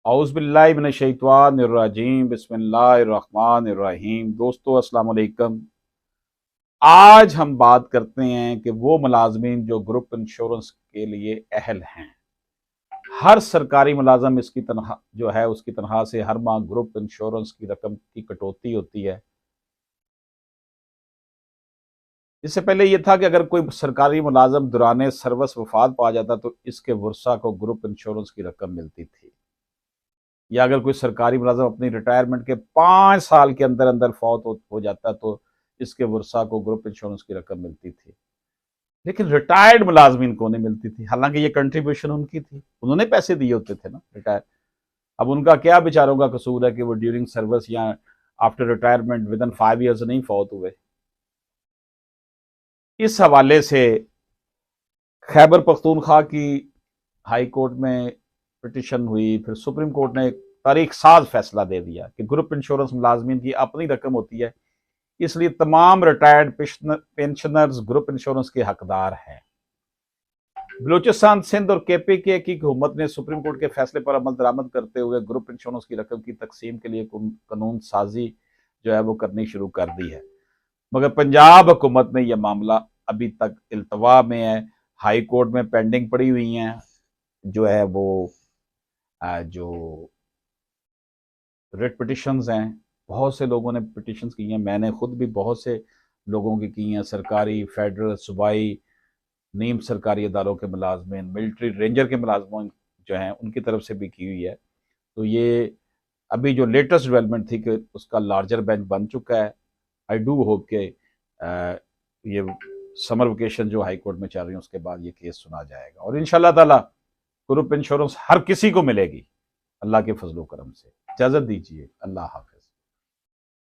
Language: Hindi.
औज़ुबिल्लाहि मिनश्शैतानिर्रजीम बिस्मिल्लाहिर्रहमानिर्रहीम। दोस्तों अस्सलाम वालेकुम। आज हम बात करते हैं कि वो मुलाजमीन जो ग्रुप इंश्योरेंस के लिए अहल हैं। हर सरकारी मुलाजम इसकी तनख्वाह जो है उसकी तनख्वाह से हर माह ग्रुप इंश्योरेंस की रकम की कटौती होती है। इससे पहले ये था कि अगर कोई सरकारी मुलाजम दौरान सर्विस वफात पा जाता तो इसके वर्सा को ग्रुप इंश्योरेंस की रकम मिलती थी, या अगर कोई सरकारी मुलाजम अपनी रिटायरमेंट के 5 साल के अंदर अंदर फौत हो जाता तो इसके वर्सा को ग्रुप इंश्योरेंस की रकम मिलती थी। लेकिन रिटायर्ड मुलाजमीन को नहीं मिलती थी, हालांकि ये कंट्रीब्यूशन उनकी थी, उन्होंने पैसे दिए होते थे ना रिटायर। अब उनका क्या बेचारों का कसूर है कि वो ड्यूरिंग सर्विस या after retirement with in 5 years नहीं फौत हुए। इस हवाले से खैबर पख्तूनख्वा की हाई कोर्ट में पिटिशन हुई, फिर सुप्रीम कोर्ट ने तारीख साज फैसला दे दिया कि ग्रुप इंश्योरेंस मुलाजमीन की अपनी रकम होती है, इसलिए तमाम रिटायर्ड पेंशनर्स ग्रुप इंश्योरेंस के हकदार हैं। बलूचिस्तान, सिंध और केपीके की हुकूमत ने सुप्रीम कोर्ट के फैसले पर अमल दरामद करते हुए ग्रुप इंश्योरेंस की रकम की तकसीम के लिए कानून साजी जो है वो करनी शुरू कर दी है, मगर पंजाब हुकूमत में यह मामला अभी तक इल्तवा में है, हाई कोर्ट में पेंडिंग पड़ी हुई हैं। जो है वो जो रेट पिटिशंस हैं, बहुत से लोगों ने पिटिशंस की हैं, मैंने खुद भी बहुत से लोगों की हैं, सरकारी, फेडरल, सूबाई, नीम सरकारी इदारों के मुलाजमीन, मिलिट्री रेंजर के मुलाजमीन जो हैं उनकी तरफ से भी की हुई है। तो ये अभी जो लेटेस्ट डेवलपमेंट थी कि उसका लार्जर बेंच बन चुका है। आई डू होप के ये समर वेकेशन जो हाई कोर्ट में चल रही है उसके बाद ये केस सुना जाएगा और इंशाल्लाह ताला ग्रुप इंश्योरेंस हर किसी को मिलेगी अल्लाह के फजलो करम से। इजाज़त दीजिए, अल्लाह हाफ़िज़।